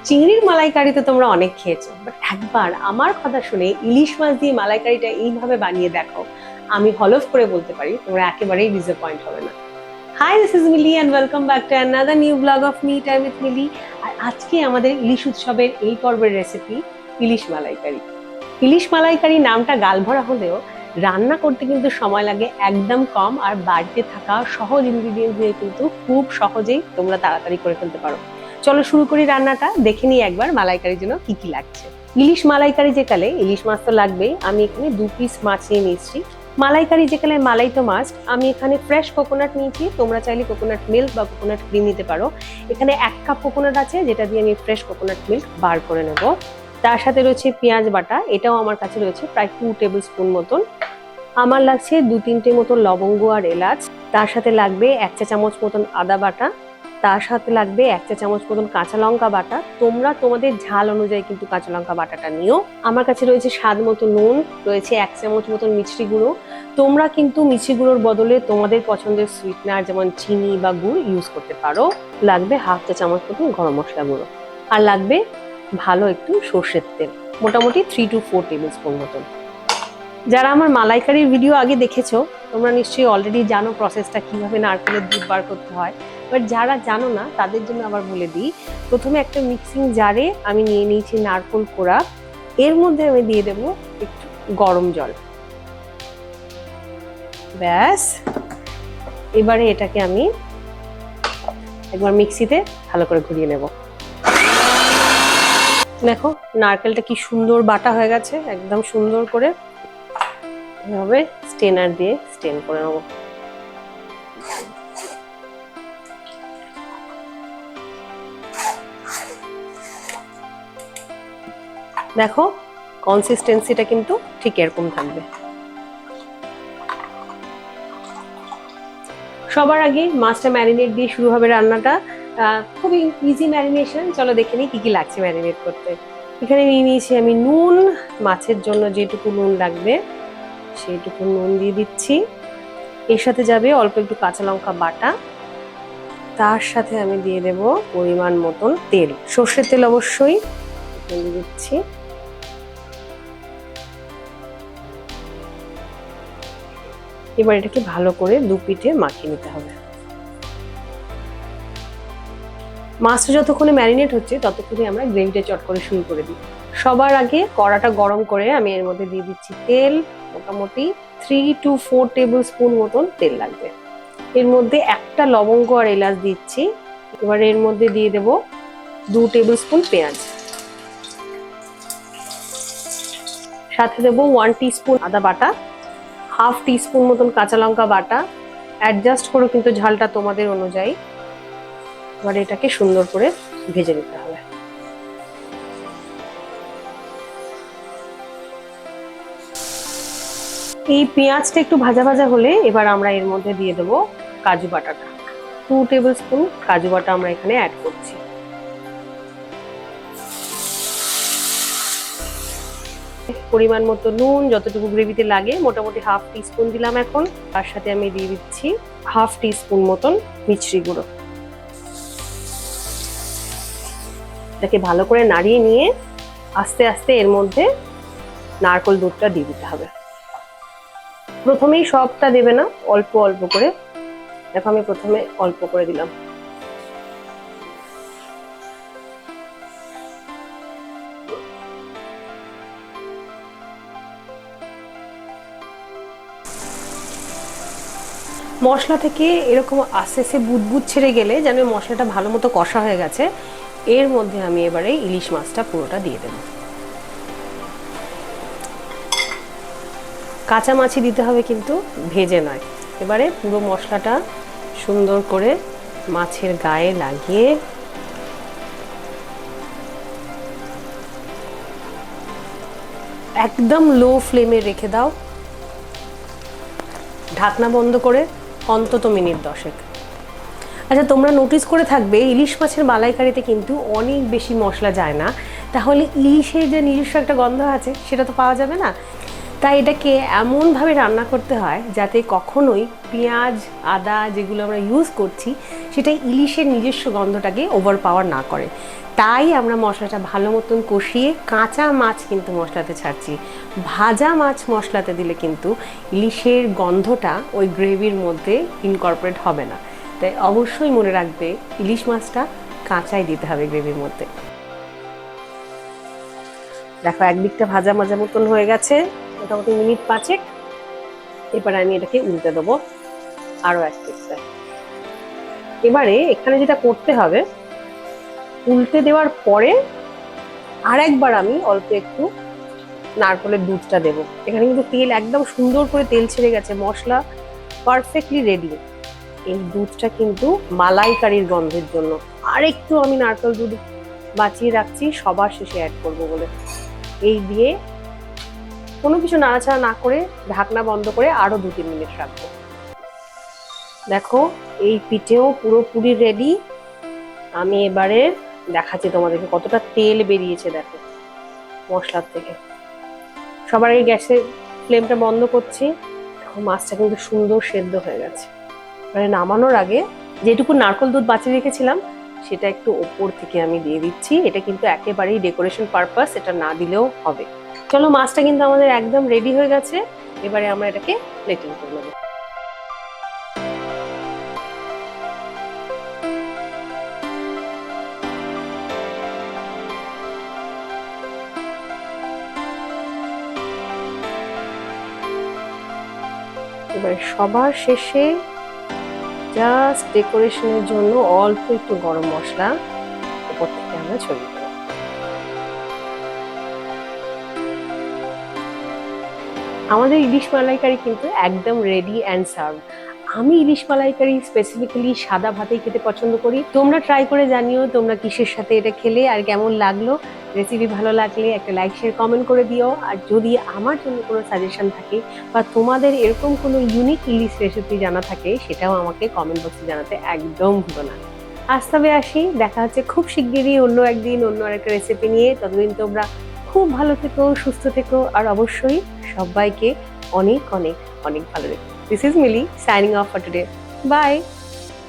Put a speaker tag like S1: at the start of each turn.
S1: চিংড়ির মালাইকারি তো তোমরা অনেক খেয়েছো, বাট একবার আমার কথা শুনে ইলিশ মাছ দিয়ে মালাইকারিটা এইভাবে বানিয়ে দেখো, আমি হলফ করে বলতে পারি তোমরা একেবারেই ডিসঅ্যাপয়েন্ট হবে না। Hi, this is Mili and welcome back to another new blog of me time with Mili. আর আজকে আমাদের ইলিশ উৎসবের এই পর্বের রেসিপি ইলিশ মালাইকারি। ইলিশ মালাইকারি নামটা গালভরা হলেও রান্না করতে কিন্তু সময় লাগে একদম কম, আর বাড়িতে থাকা সহজ ইনগ্রিডিয়েন্টস দিয়ে কিন্তু খুব সহজেই তোমরা তাড়াতাড়ি করে ফেলতে পারো। চলো শুরু করি রান্নাটা, দেখে নিই একবার মালাইকারির জন্য কি কি লাগছে। ইলিশ মালাইকারি যেকালে ইলিশ মাছ তো লাগবেই, আমি এখানে 2 পিস মাছ নিয়ে নিয়েছি। মালাইকারি যেকালে মালাই তো মাস্ট, আমি এখানে ফ্রেশ কোকোনাট নিয়েছি, তোমরা চাইলে কোকোনাট মিল্ক বা কোকোনাট ক্রিম নিতে পারো। এখানে 1 কাপ কোকোনাট আছে, যেটা দিয়ে আমি ফ্রেশ কোকোনাট মিল্ক বার করে নেব। তার সাথে রয়েছে পেঁয়াজ বাটা, এটাও আমার কাছে রয়েছে প্রায় 2 টেবিল স্পুন মতন। আমার লাগছে 2-3টে মতন লবঙ্গ আর এলাচ। তার সাথে লাগবে 1 চা চামচ মতন আদা বাটা। তার সাথে লাগবে 1 চা চামচ মতন কাঁচা লঙ্কা বাটা। তোমরা তোমাদের ঝাল অনুযায়ী কিন্তু কাঁচা লঙ্কা বাটাটা নিও। আমার কাছে রয়েছে স্বাদ মতো নুন, রয়েছে 1 চামচ মতন মিষ্টি গুঁড়ো। তোমরা কিন্তু মিষ্টি গুঁড়োর বদলে তোমাদের পছন্দের সুইটনার যেমন চিনি বা গুড় ইউজ করতে পারো। লাগবে 1/2 চা চামচ মতন গরম মশলা গুঁড়ো। আর লাগবে ভালো একটু সর্ষের তেল, মোটামুটি 3 to 4 টেবিল স্পুন মতন। যারা আমার মালাইকারির ভিডিও আগে দেখেছো, তোমরা নিশ্চয়ই অলরেডি জানো প্রসেসটা কিভাবে নারকেলের দুধ বার করতে হয়। বাট যারা জানো না তাদের জন্য আবার বলে দিই। প্রথমে একটা মিক্সিং জারে আমি নিয়ে নিয়েছি নারকেল কোড়া, এর মধ্যে আমি দিয়ে দেবো একটু গরম জল। ব্যাস, এবারে এটাকে আমি একবার মিক্সিতে ভালো করে ঘুরিয়ে নেব। দেখো নারকেলটা কি সুন্দর বাটা হয়ে গেছে, একদম সুন্দর করে এভাবে স্টেনার দিয়ে স্টেন করে নেব। দেখো কনসিস্টেন্সিটা কিন্তু ঠিক এরকম থাকবে। সবার আগে মাছটা ম্যারিনেট দিয়ে শুরু হবে রান্নাটা। খুবই ইজি ম্যারিনেশন, চলো দেখে নিই কি কি লাগছে ম্যারিনেট করতে। এখানে নিয়ে নিয়েছি আমি নুন, মাছের জন্য যেটুকু নুন লাগবে সেইটুকু নুন দিয়ে দিচ্ছি। এর সাথে যাবে অল্প একটু কাঁচা লঙ্কা বাটা। তার সাথে আমি দিয়ে দেব পরিমাণ মতন তেল, সর্ষের তেল অবশ্যই দিয়ে দিচ্ছি। এবার এটাকে ভালো করে 2 পিঠে মাখিয়ে নিতে হবে। মাছটা যতক্ষণে ম্যারিনেট হচ্ছে ততক্ষণে আমরা গ্রেভিটা চট করে শুরু করে দিই। সবার আগে কড়াটা গরম করে আমি এর মধ্যে দিয়ে দিচ্ছি তেল, মোটামুটি 3 to 4 টেবিল স্পুন মতন তেল লাগবে। এর মধ্যে একটা লবঙ্গ আর এলাচ দিচ্ছি। এবার এর মধ্যে দিয়ে দেব 2 টেবিল স্পুন পেঁয়াজ, সাথে দেব 1 টিস্পুন আদা বাটা, 1/2 টিস্পুন মতন কাঁচা লঙ্কা বাটা। অ্যাডজাস্ট করো কিন্তু ঝালটা তোমাদের অনুযায়ী। এবার এটাকে সুন্দর করে ভেজে নিতে হবে। এই পেঁয়াজটা একটু ভাজা ভাজা হলে এবার আমরা এর মধ্যে দিয়ে দেবো কাজু বাটাটা। 2 টেবিল স্পুন কাজু বাটা আমরা এখানে অ্যাড করছি। পরিমাণ মতো নুন, যতটুকু গ্রেভিতে লাগে, মোটামুটি 1/2 টিস্পুন দিলাম এখন। তার সাথে আমি দিয়ে দিচ্ছি 1/2 টিস্পুন মতন মিষ্টি গুঁড়ো। এটাকে ভালো করে নাড়িয়ে নিয়ে আস্তে আস্তে এর মধ্যে নারকেল দুধটা দিয়ে দিতে হবে। প্রথমেই সবটা দেবে না, অল্প অল্প করে। দেখো আমি প্রথমে অল্প করে দিলাম। মশলা থেকে এরকম আস্তে আস্তে বুদবুদ ছেড়ে গেলে যেন মশলাটা ভালো মতো কষা হয়ে গেছে, এর মধ্যে আমি এবারে ইলিশ মাছটা পুরোটা দিয়ে দেব। কাঁচা মাছই দিতে হবে কিন্তু, ভেজে নয়। এবারে পুরো মশলাটা সুন্দর করে মাছের গায়ে লাগিয়ে একদম লো ফ্লেমে রেখে দাও, ঢাকনা বন্ধ করে অন্তত মিনিট 10। আচ্ছা, তোমরা নোটিস করে থাকবে ইলিশ মাছের মালাইকারিতে কিন্তু অনেক বেশি মশলা যায় না, তাহলে ইলিশের যে নিজস্ব একটা গন্ধ আছে সেটা তো পাওয়া যাবে না। তাই এটাকে এমনভাবে রান্না করতে হয় যাতে কখনোই পেঁয়াজ আদা যেগুলো আমরা ইউজ করছি সেটা ইলিশের নিজস্ব গন্ধটাকে ওভারপাওয়ার না করে। তাই আমরা মশলাটা ভালো মতন কষিয়ে কাঁচা মাছ কিন্তু মশলাতে ছাড়ছি। ভাজা মাছ মশলাতে দিলে কিন্তু ইলিশের গন্ধটা ওই গ্রেভির মধ্যে ইনকর্পোরেট হবে না। তাই অবশ্যই মনে রাখবে ইলিশ মাছটা কাঁচাই দিতে হবে গ্রেভির মধ্যে। দেখো একদিকটা ভাজা ভাজা মতন হয়ে গেছে, মোটামুটি মিনিট 5। এবার আমি এটাকে উল্টে দেবো আরো এক পিসটা। এবারে এখানে যেটা করতে হবে, উল্টে দেওয়ার পরে আরেকবার আমি অল্প একটু নারকেলের দুধটা দেবো। এখানে কিন্তু তেল একদম সুন্দর করে তেল ছেড়ে গেছে, মশলা পারফেক্টলি রেডি। এই দুধটা কিন্তু মালাইকারির গন্ধের জন্য আরেকটু আমি নারকেল দুধ বাঁচিয়ে রাখছি, সবার শেষে অ্যাড করবো বলে। এই দিয়ে কোনো কিছু নাড়াচাড়া না করে ঢাকনা বন্ধ করে আরো 2-3 মিনিট রাখবো। দেখো এই পিঠেও পুরোপুরি রেডি। আমি এবারে দেখাচ্ছি তোমাদেরকে কতটা তেল বেরিয়েছে। দেখো মশলার থেকে। সবার আগে গ্যাসের ফ্লেমটা বন্ধ করছি। দেখো মাছটা কিন্তু সুন্দর সেদ্ধ হয়ে গেছে। মানে নামানোর আগে যেটুকু নারকেল দুধ বাঁচিয়ে রেখেছিলাম সেটা একটু ওপর থেকে আমি দিয়ে দিচ্ছি। এটা কিন্তু একেবারেই ডেকোরেশন পারপাস, এটা না দিলেও হবে। চলো মাছটা কিন্তু আমাদের একদম রেডি হয়ে গেছে। এবারে আমরা এটাকে প্লেটিং করে নেবো। এবারে সবার শেষে জাস্ট ডেকোরেশনের জন্য অল্প একটু গরম মশলা উপর থেকে আমরা ছড়িয়ে দেবো। আমাদের ইলিশ মালাইকারি কিন্তু একদম রেডি অ্যান্ড সার্ভ। আমি ইলিশ মালাইকারি স্পেসিফিক্যালি সাদা ভাতেই খেতে পছন্দ করি। তোমরা ট্রাই করে জানিও তোমরা কিসের সাথে এটা খেলে আর কেমন লাগলো। রেসিপি ভালো লাগলে একটা লাইক শেয়ার কমেন্ট করে দিও। আর যদি আমার জন্য কোনো সাজেশন থাকে বা তোমাদের এরকম কোনো ইউনিক ইলিশ রেসিপি জানা থাকে সেটাও আমাকে কমেন্ট বক্সে জানাতে একদম ভুলো না। আজ তবে আসি, দেখা হচ্ছে খুব শিগগিরই অন্য একদিন অন্য আরেকটা রেসিপি নিয়ে। ততদিন তোমরা খুব ভালো থেকো, সুস্থ থেকো, আর অবশ্যই সবাইকে অনেক অনেক অনেক ভালো রেখো। This is Millie signing off for today. Bye.